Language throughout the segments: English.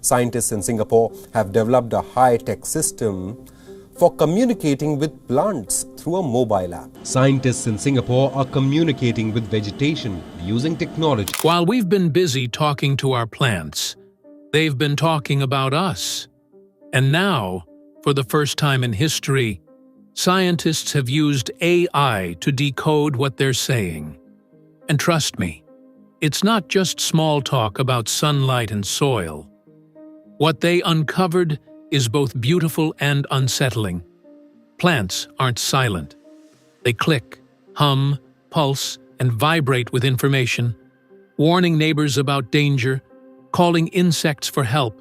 Scientists in Singapore have developed a high-tech system for communicating with plants through a mobile app. Scientists in Singapore are communicating with vegetation using technology. While we've been busy talking to our plants, they've been talking about us. And now, for the first time in history, scientists have used AI to decode what they're saying. And trust me, it's not just small talk about sunlight and soil. What they uncovered is both beautiful and unsettling. Plants aren't silent. They click, hum, pulse, and vibrate with information, warning neighbors about danger, calling insects for help,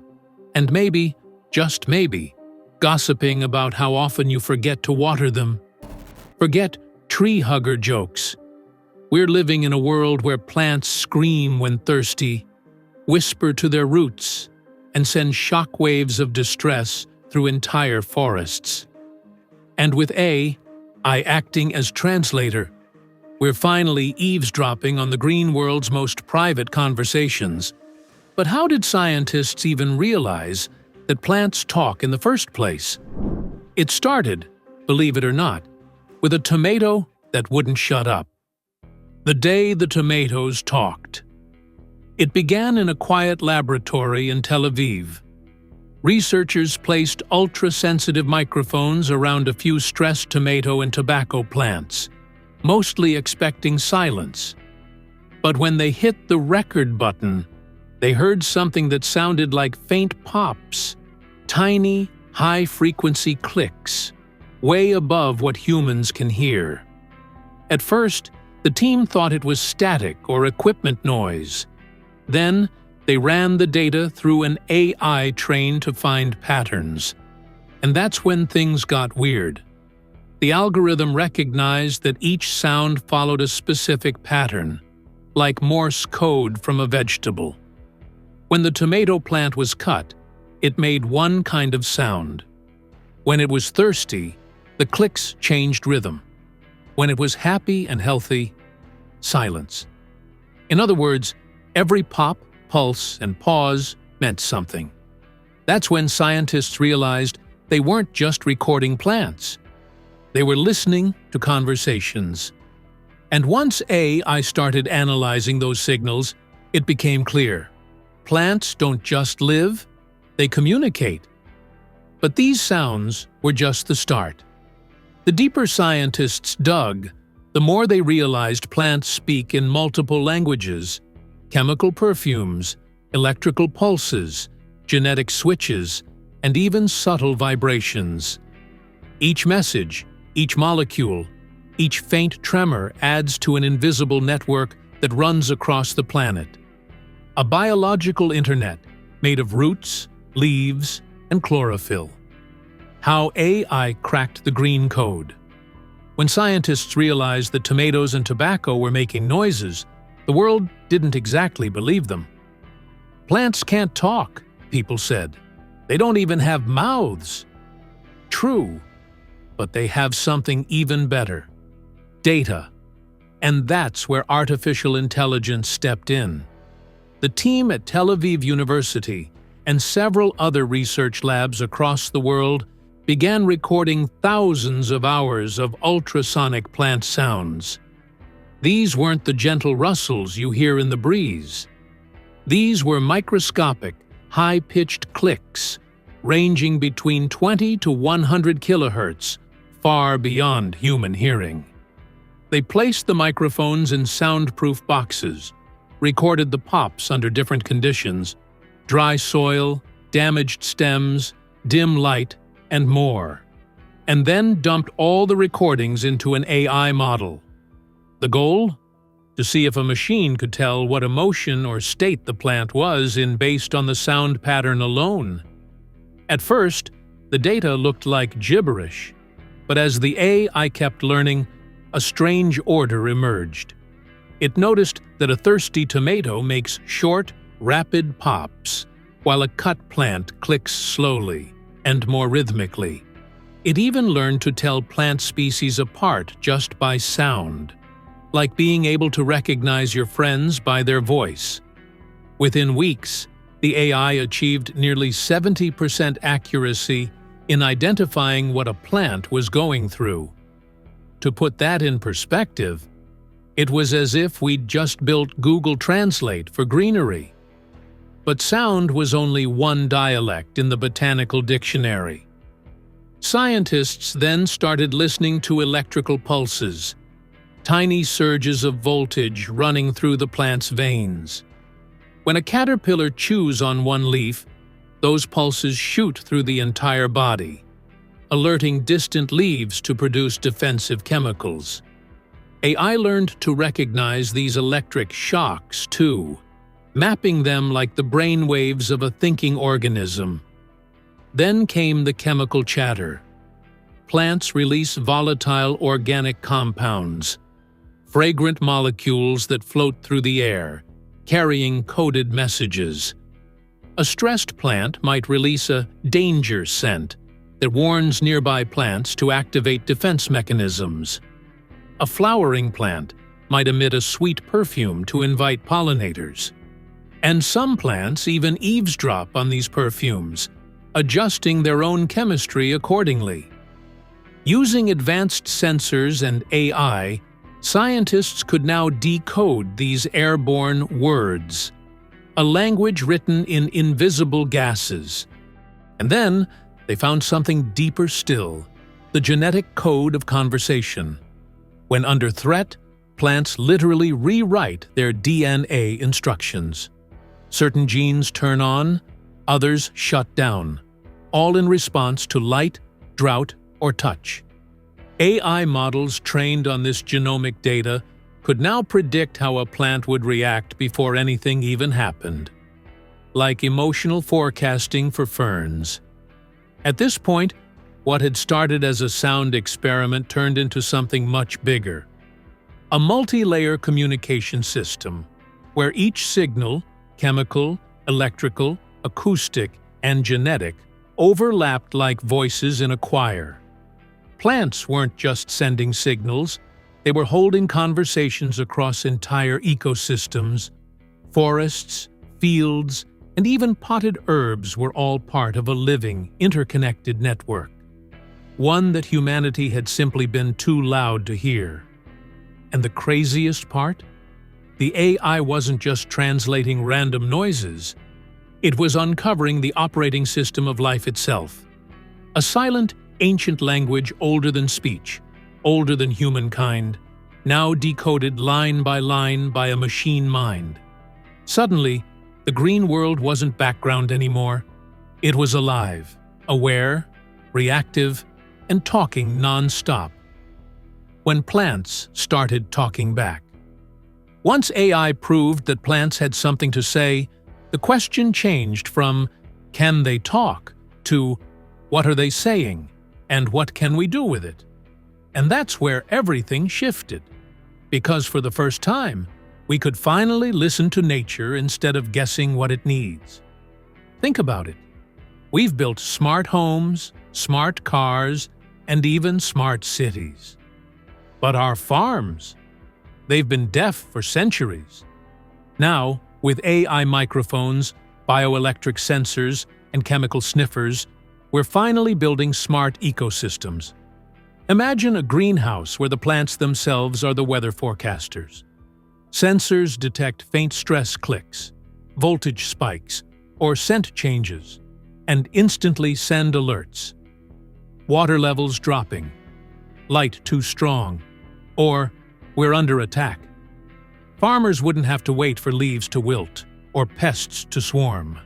and maybe, just maybe, gossiping about how often you forget to water them. Forget tree hugger jokes. We're living in a world where plants scream when thirsty, whisper to their roots, and send shock waves of distress through entire forests. And with AI acting as translator, we're finally eavesdropping on the green world's most private conversations. But how did scientists even realize that plants talk in the first place? It started, believe it or not, with a tomato that wouldn't shut up. The day the tomatoes talked. It began in a quiet laboratory in Tel Aviv. Researchers placed ultra-sensitive microphones around a few stressed tomato and tobacco plants, mostly expecting silence. But when they hit the record button, they heard something that sounded like faint pops, tiny, high-frequency clicks, way above what humans can hear. At first, the team thought it was static or equipment noise. Then, they ran the data through an AI trained to find patterns. And that's when things got weird. The algorithm recognized that each sound followed a specific pattern, like Morse code from a vegetable. When the tomato plant was cut, it made one kind of sound. When it was thirsty, the clicks changed rhythm. When it was happy and healthy, silence. In other words, every pop, pulse, and pause meant something. That's when scientists realized they weren't just recording plants. They were listening to conversations. And once AI started analyzing those signals, it became clear. Plants don't just live, they communicate. But these sounds were just the start. The deeper scientists dug, the more they realized plants speak in multiple languages: chemical perfumes, electrical pulses, genetic switches, and even subtle vibrations. Each message, each molecule, each faint tremor adds to an invisible network that runs across the planet. A biological internet made of roots, leaves, and chlorophyll. How AI cracked the green code. When scientists realized that tomatoes and tobacco were making noises, the world didn't exactly believe them. Plants can't talk, people said. They don't even have mouths. True, but they have something even better: data. And that's where artificial intelligence stepped in. The team at Tel Aviv University and several other research labs across the world began recording thousands of hours of ultrasonic plant sounds. These weren't the gentle rustles you hear in the breeze. These were microscopic, high-pitched clicks, ranging between 20 to 100 kilohertz, far beyond human hearing. They placed the microphones in soundproof boxes, recorded the pops under different conditions: dry soil, damaged stems, dim light, and more, and then dumped all the recordings into an AI model. The goal? To see if a machine could tell what emotion or state the plant was in based on the sound pattern alone. At first, the data looked like gibberish, but as the AI kept learning, a strange order emerged. It noticed that a thirsty tomato makes short, rapid pops, while a cut plant clicks slowly and more rhythmically. It even learned to tell plant species apart just by sound, like being able to recognize your friends by their voice. Within weeks, The AI achieved nearly 70% accuracy in identifying what a plant was going through. To put that in perspective, it was as if we'd just built Google Translate for greenery. But sound was only one dialect in the botanical dictionary. Scientists then started listening to electrical pulses, tiny surges of voltage running through the plant's veins. When a caterpillar chews on one leaf, those pulses shoot through the entire body, alerting distant leaves to produce defensive chemicals. AI learned to recognize these electric shocks, too, mapping them like the brain waves of a thinking organism. Then came the chemical chatter. Plants release volatile organic compounds, fragrant molecules that float through the air, carrying coded messages. A stressed plant might release a danger scent that warns nearby plants to activate defense mechanisms. A flowering plant might emit a sweet perfume to invite pollinators. And some plants even eavesdrop on these perfumes, adjusting their own chemistry accordingly. Using advanced sensors and AI, scientists could now decode these airborne words, a language written in invisible gases. And then they found something deeper still, the genetic code of conversation. When under threat, plants literally rewrite their DNA instructions. Certain genes turn on, others shut down, all in response to light, drought, or touch. AI models trained on this genomic data could now predict how a plant would react before anything even happened, like emotional forecasting for ferns. At this point, what had started as a sound experiment turned into something much bigger. A multi-layer communication system, where each signal, chemical, electrical, acoustic, and genetic, overlapped like voices in a choir. Plants weren't just sending signals, they were holding conversations across entire ecosystems. Forests, fields, and even potted herbs were all part of a living, interconnected network. One that humanity had simply been too loud to hear. And the craziest part? The AI wasn't just translating random noises. It was uncovering the operating system of life itself. A silent, ancient language older than speech, older than humankind, now decoded line by a machine mind. Suddenly, the green world wasn't background anymore. It was alive, aware, reactive, and talking non-stop. When plants started talking back. Once AI proved that plants had something to say, the question changed from, can they talk, to, what are they saying, and what can we do with it? And that's where everything shifted. Because for the first time, we could finally listen to nature instead of guessing what it needs. Think about it. We've built smart homes, smart cars, and even smart cities. But our farms? They've been deaf for centuries. Now, with AI microphones, bioelectric sensors, and chemical sniffers, we're finally building smart ecosystems. Imagine a greenhouse where the plants themselves are the weather forecasters. Sensors detect faint stress clicks, voltage spikes, or scent changes, and instantly send alerts. Water levels dropping, light too strong, or we're under attack. Farmers wouldn't have to wait for leaves to wilt or pests to swarm.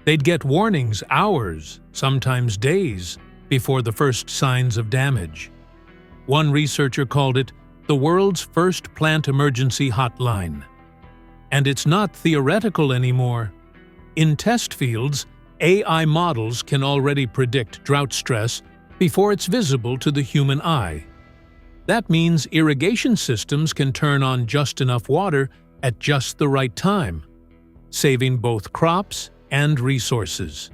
They'd get warnings hours, sometimes days, before the first signs of damage. One researcher called it the world's first plant emergency hotline. And it's not theoretical anymore. In test fields, AI models can already predict drought stress before it's visible to the human eye. That means irrigation systems can turn on just enough water at just the right time, saving both crops and resources.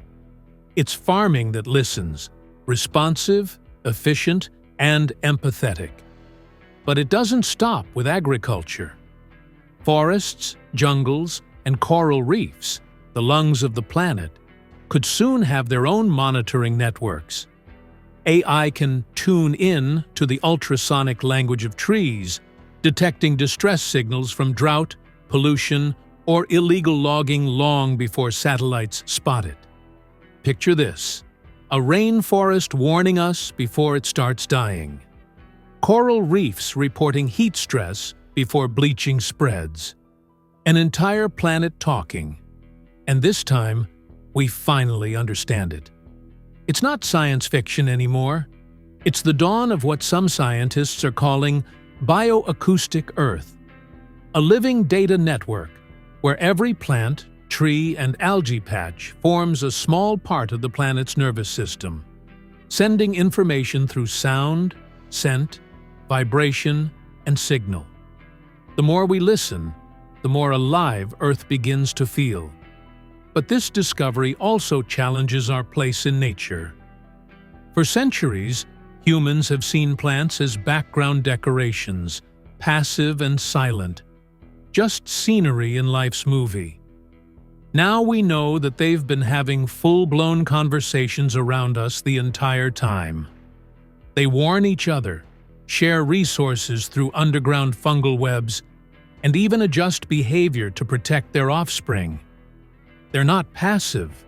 It's farming that listens, responsive, efficient, and empathetic. But it doesn't stop with agriculture. Forests, jungles, and coral reefs the lungs of the planet, could soon have their own monitoring networks. AI can tune in to the ultrasonic language of trees, detecting distress signals from drought, pollution, or illegal logging long before satellites spot it. Picture this: a rainforest warning us before it starts dying. Coral reefs reporting heat stress before bleaching spreads. An entire planet talking. And this time, we finally understand it. It's not science fiction anymore. It's the dawn of what some scientists are calling bioacoustic Earth, a living data network where every plant, tree, and algae patch forms a small part of the planet's nervous system, sending information through sound, scent, vibration, and signal. The more we listen, the more alive Earth begins to feel. But this discovery also challenges our place in nature. For centuries, humans have seen plants as background decorations, passive and silent, just scenery in life's movie. Now we know that they've been having full-blown conversations around us the entire time. They warn each other, share resources through underground fungal webs, and even adjust behavior to protect their offspring. They're not passive,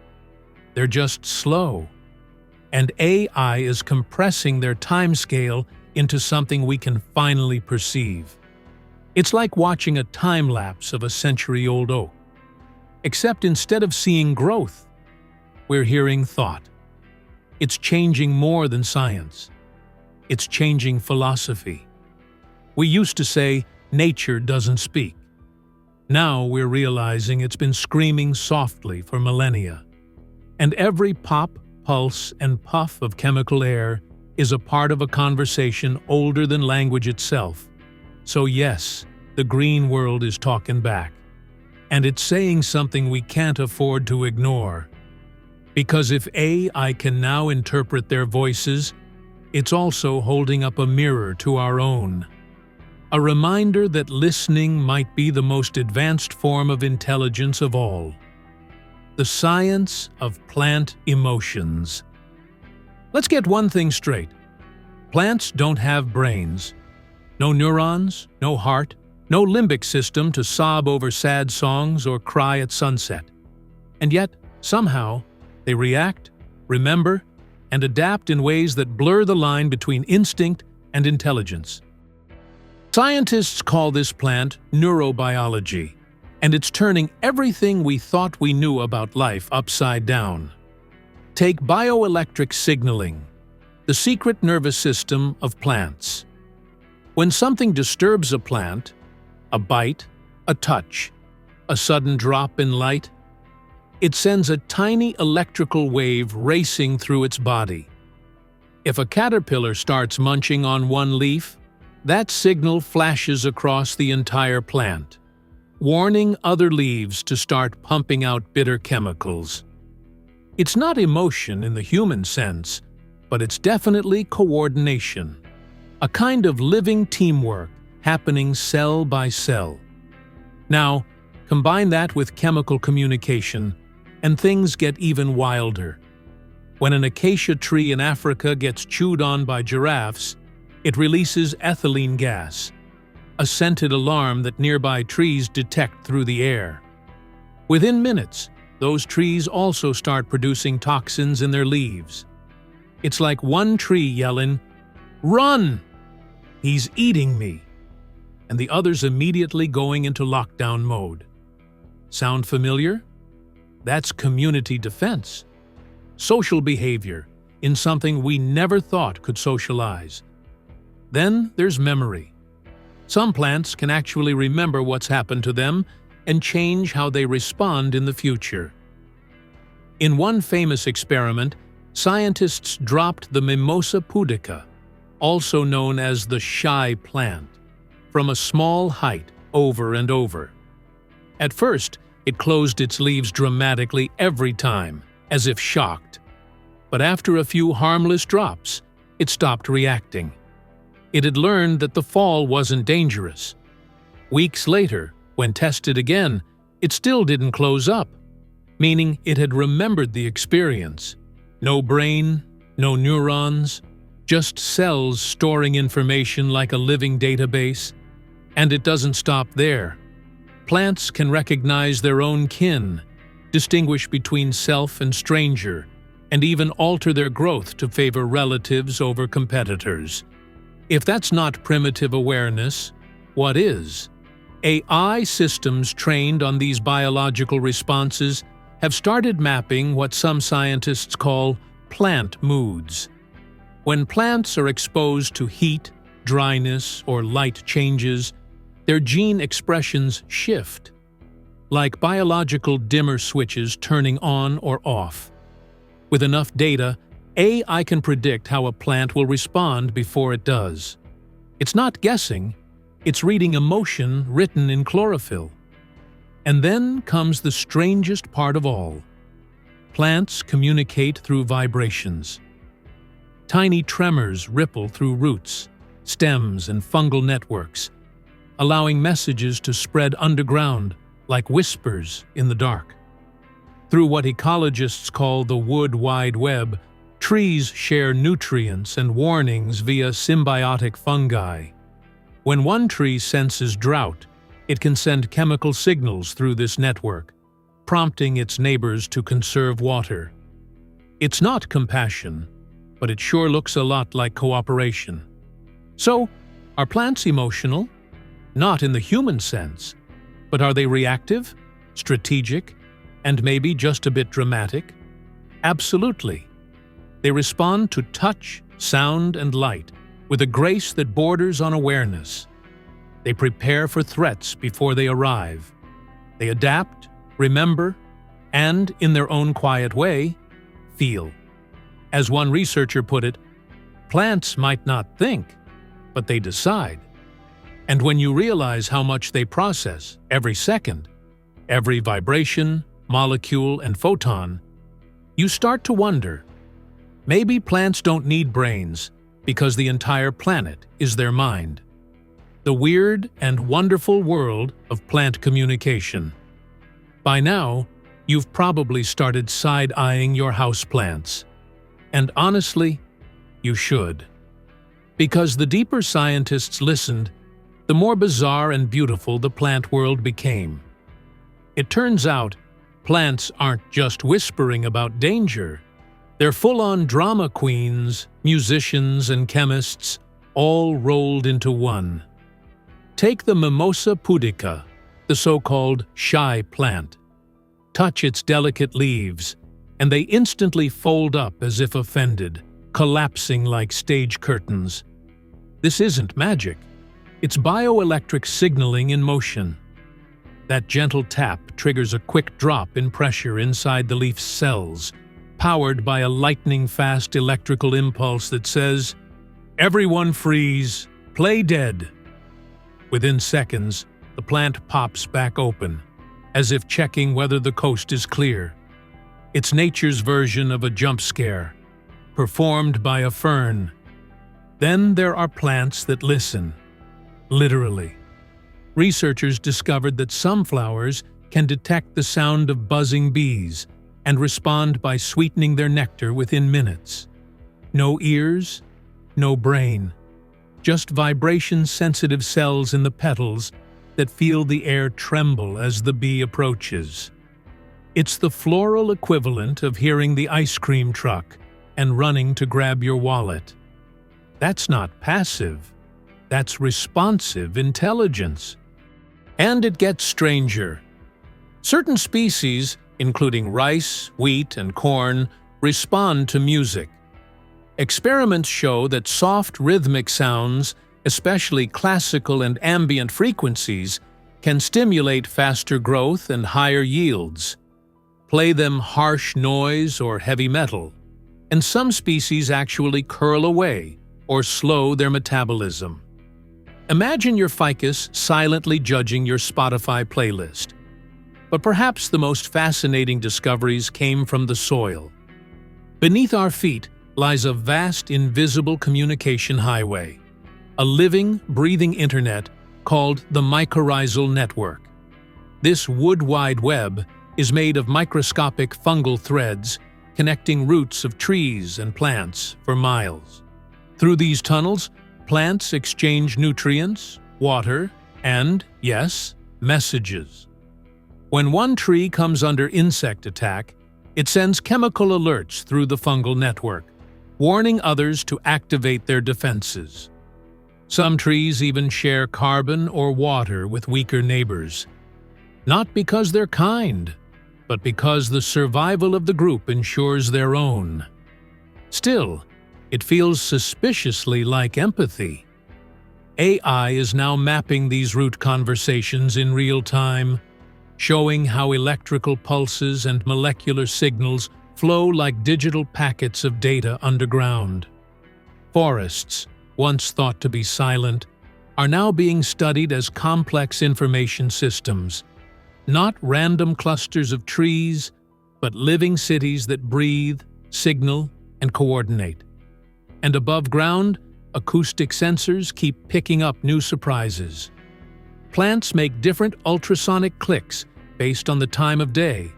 they're just slow. And AI is compressing their timescale into something we can finally perceive. It's like watching a time-lapse of a century-old oak. Except instead of seeing growth, we're hearing thought. It's changing more than science. It's changing philosophy. We used to say, nature doesn't speak. Now we're realizing it's been screaming softly for millennia. And every pop, pulse, and puff of chemical air is a part of a conversation older than language itself. So yes, the green world is talking back. And it's saying something we can't afford to ignore. Because if AI can now interpret their voices, it's also holding up a mirror to our own. A reminder that listening might be the most advanced form of intelligence of all. The science of plant emotions. Let's get one thing straight. Plants don't have brains. No neurons, no heart, no limbic system to sob over sad songs or cry at sunset. And yet, somehow, they react, remember, and adapt in ways that blur the line between instinct and intelligence. Scientists call this plant neurobiology, and it's turning everything we thought we knew about life upside down. Take bioelectric signaling, the secret nervous system of plants. When something disturbs a plant, a bite, a touch, a sudden drop in light, it sends a tiny electrical wave racing through its body. If a caterpillar starts munching on one leaf, that signal flashes across the entire plant, warning other leaves to start pumping out bitter chemicals. It's not emotion in the human sense, but it's definitely coordination, a kind of living teamwork happening cell by cell. Now, combine that with chemical communication, and things get even wilder. When an acacia tree in Africa gets chewed on by giraffes, it releases ethylene gas, a scented alarm that nearby trees detect through the air. Within minutes, those trees also start producing toxins in their leaves. It's like one tree yelling, "Run! He's eating me!" and the others immediately going into lockdown mode. Sound familiar? That's community defense. Social behavior in something we never thought could socialize. Then there's memory. Some plants can actually remember what's happened to them and change how they respond in the future. In one famous experiment, scientists dropped the Mimosa pudica, also known as the shy plant, from a small height over and over. At first, it closed its leaves dramatically every time, as if shocked. But after a few harmless drops, it stopped reacting. It had learned that the fall wasn't dangerous. Weeks later, when tested again, it still didn't close up. meaning it had remembered the experience. No brain, no neurons, just cells storing information like a living database. And it doesn't stop there. Plants can recognize their own kin, distinguish between self and stranger, and even alter their growth to favor relatives over competitors. If that's not primitive awareness, what is? AI systems trained on these biological responses have started mapping what some scientists call plant moods. When plants are exposed to heat, dryness, or light changes, their gene expressions shift, like biological dimmer switches turning on or off. With enough data, AI can predict how a plant will respond before it does. It's not guessing, it's reading emotion written in chlorophyll. And then comes the strangest part of all. Plants communicate through vibrations. Tiny tremors ripple through roots, stems, and fungal networks, allowing messages to spread underground like whispers in the dark. Through what ecologists call the wood wide web, trees share nutrients and warnings via symbiotic fungi. When one tree senses drought, it can send chemical signals through this network, prompting its neighbors to conserve water. It's not compassion, but it sure looks a lot like cooperation. So, are plants emotional? Not in the human sense, but are they reactive, strategic, and maybe just a bit dramatic? Absolutely. They respond to touch, sound, and light with a grace that borders on awareness. They prepare for threats before they arrive. They adapt, remember, and, in their own quiet way, feel. As one researcher put it, plants might not think, but they decide. And when you realize how much they process every second, every vibration, molecule, and photon, you start to wonder, maybe plants don't need brains because the entire planet is their mind. The weird and wonderful world of plant communication. By now, you've probably started side-eyeing your houseplants. And honestly, you should. Because the deeper scientists listened, the more bizarre and beautiful the plant world became. It turns out, plants aren't just whispering about danger. They're full-on drama queens, musicians, and chemists, all rolled into one. Take the Mimosa pudica, the so-called shy plant. Touch its delicate leaves, and they instantly fold up as if offended, collapsing like stage curtains. This isn't magic. It's bioelectric signaling in motion. That gentle tap triggers a quick drop in pressure inside the leaf's cells, powered by a lightning-fast electrical impulse that says, "Everyone freeze, play dead." Within seconds, the plant pops back open, as if checking whether the coast is clear. It's nature's version of a jump scare, performed by a fern. Then there are plants that listen. Literally. Researchers discovered that some flowers can detect the sound of buzzing bees and respond by sweetening their nectar within minutes. No ears, no brain, just vibration-sensitive cells in the petals that feel the air tremble as the bee approaches. It's the floral equivalent of hearing the ice cream truck and running to grab your wallet. That's not passive. That's responsive intelligence. And it gets stranger. Certain species, including rice, wheat, and corn, respond to music. Experiments show that soft rhythmic sounds, especially classical and ambient frequencies, can stimulate faster growth and higher yields. Play them harsh noise or heavy metal, and some species actually curl away or slow their metabolism. Imagine your ficus silently judging your Spotify playlist. But perhaps the most fascinating discoveries came from the soil. Beneath our feet lies a vast invisible communication highway, a living, breathing internet called the mycorrhizal network. This wood wide web is made of microscopic fungal threads connecting roots of trees and plants for miles. Through these tunnels, plants exchange nutrients, water, and, yes, messages. When one tree comes under insect attack, it sends chemical alerts through the fungal network, warning others to activate their defenses. Some trees even share carbon or water with weaker neighbors, not because they're kind, but because the survival of the group ensures their own. Still, it feels suspiciously like empathy. AI is now mapping these root conversations in real time, showing how electrical pulses and molecular signals flow like digital packets of data underground. Forests, once thought to be silent, are now being studied as complex information systems, not random clusters of trees, but living cities that breathe, signal, and coordinate. And above ground, acoustic sensors keep picking up new surprises. Plants make different ultrasonic clicks based on the time of day,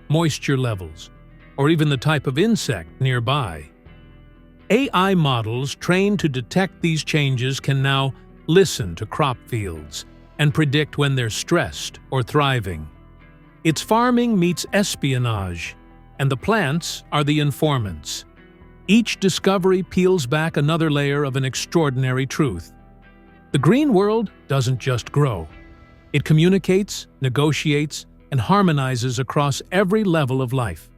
moisture levels, or even the type of insect nearby. AI models trained to detect these changes can now listen to crop fields and predict when they're stressed or thriving. It's farming meets espionage, and the plants are the informants. Each discovery peels back another layer of an extraordinary truth. The green world doesn't just grow. It communicates, negotiates, and harmonizes across every level of life.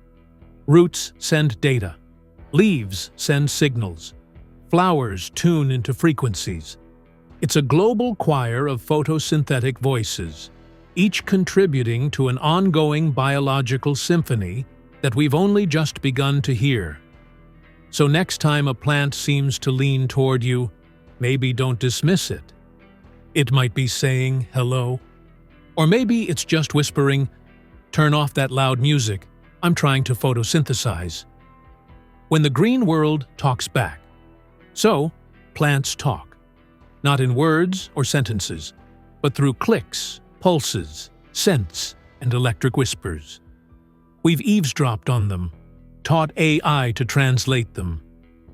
Roots send data. Leaves send signals. Flowers tune into frequencies. It's a global choir of photosynthetic voices, each contributing to an ongoing biological symphony that we've only just begun to hear. So next time a plant seems to lean toward you, maybe don't dismiss it. It might be saying hello. Or maybe it's just whispering, "Turn off that loud music, I'm trying to photosynthesize." When the green world talks back. So, plants talk. Not in words or sentences, but through clicks, pulses, scents, and electric whispers. We've eavesdropped on them, taught AI to translate them,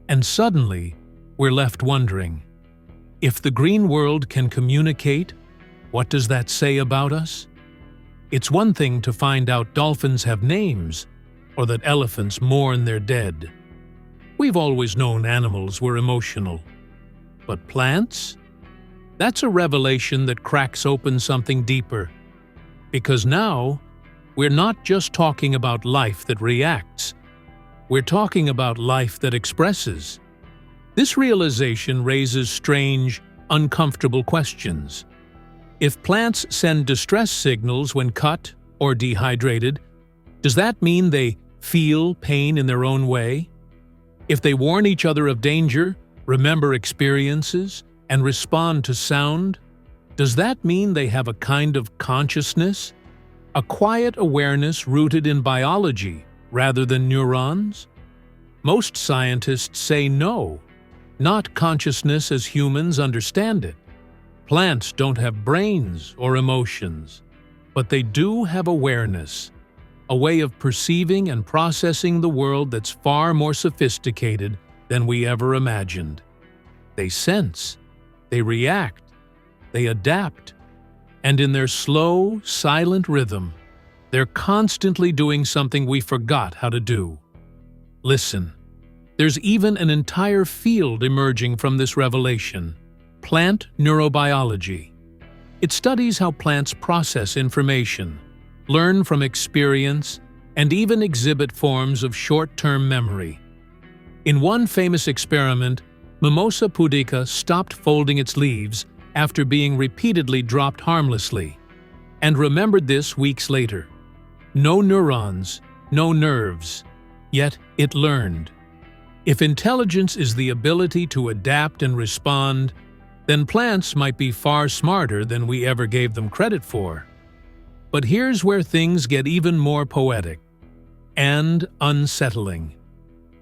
and suddenly we're left wondering, if the green world can communicate, what does that say about us? It's one thing to find out dolphins have names, or that elephants mourn their dead. We've always known animals were emotional. But plants? That's a revelation that cracks open something deeper. Because now, we're not just talking about life that reacts. We're talking about life that expresses. This realization raises strange, uncomfortable questions. If plants send distress signals when cut or dehydrated, does that mean they feel pain in their own way? If they warn each other of danger, remember experiences, and respond to sound, does that mean they have a kind of consciousness? A quiet awareness rooted in biology rather than neurons? Most scientists say no, not consciousness as humans understand it. Plants don't have brains or emotions, but they do have awareness, a way of perceiving and processing the world that's far more sophisticated than we ever imagined. They sense, they react, they adapt, and in their slow, silent rhythm, they're constantly doing something we forgot how to do. Listen, there's even an entire field emerging from this revelation: plant neurobiology. It studies how plants process information, learn from experience, and even exhibit forms of short-term memory. In one famous experiment, Mimosa pudica stopped folding its leaves after being repeatedly dropped harmlessly, and remembered this weeks later. No neurons, no nerves, yet it learned. If intelligence is the ability to adapt and respond, then plants might be far smarter than we ever gave them credit for. But here's where things get even more poetic and unsettling.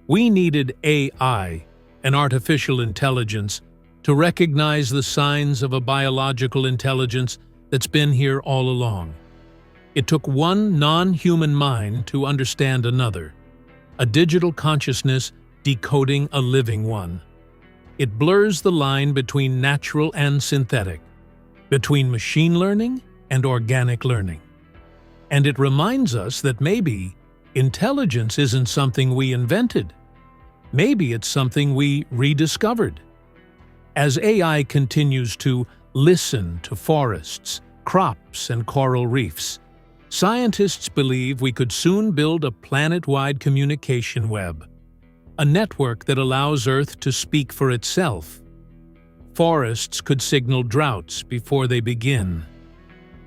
We needed AI, an artificial intelligence, to recognize the signs of a biological intelligence that's been here all along. It took one non-human mind to understand another, a digital consciousness decoding a living one. It blurs the line between natural and synthetic, between machine learning and organic learning. And it reminds us that maybe intelligence isn't something we invented. Maybe it's something we rediscovered. As AI continues to listen to forests, crops, and coral reefs, scientists believe we could soon build a planet-wide communication web, a network that allows Earth to speak for itself. Forests could signal droughts before they begin.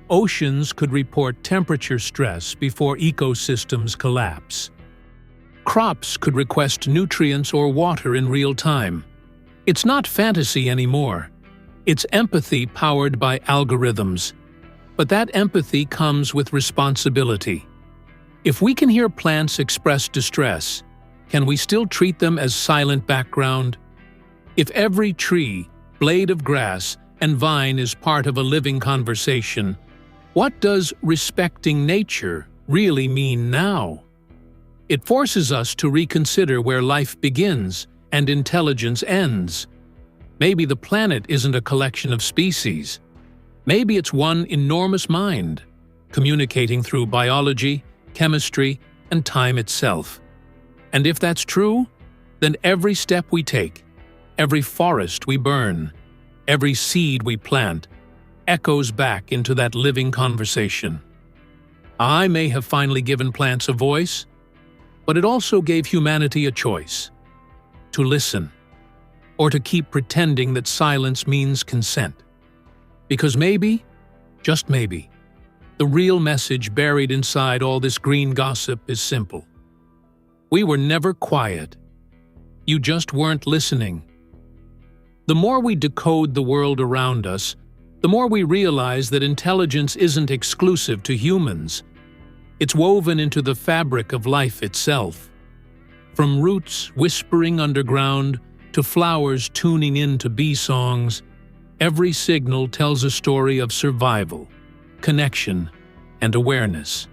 Oceans could report temperature stress before ecosystems collapse. Crops could request nutrients or water in real time. It's not fantasy anymore. It's empathy powered by algorithms. But that empathy comes with responsibility. If we can hear plants express distress, can we still treat them as silent background? If every tree, blade of grass, and vine is part of a living conversation, what does respecting nature really mean now? It forces us to reconsider where life begins and intelligence ends. Maybe the planet isn't a collection of species. Maybe it's one enormous mind, communicating through biology, chemistry, and time itself. And if that's true, then every step we take, every forest we burn, every seed we plant, echoes back into that living conversation. I may have finally given plants a voice, but it also gave humanity a choice: to listen, or to keep pretending that silence means consent. Because maybe, just maybe, the real message buried inside all this green gossip is simple. We were never quiet. You just weren't listening. The more we decode the world around us, the more we realize that intelligence isn't exclusive to humans. It's woven into the fabric of life itself. From roots whispering underground to flowers tuning in to bee songs, every signal tells a story of survival, connection, and awareness.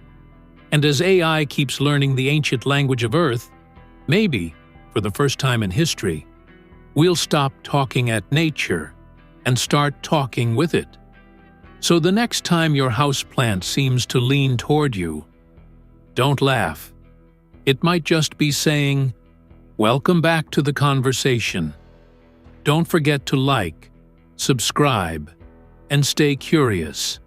And as AI keeps learning the ancient language of Earth, maybe, for the first time in history, we'll stop talking at nature and start talking with it. So the next time your houseplant seems to lean toward you, don't laugh. It might just be saying, "Welcome back to the conversation." Don't forget to like, subscribe, and stay curious.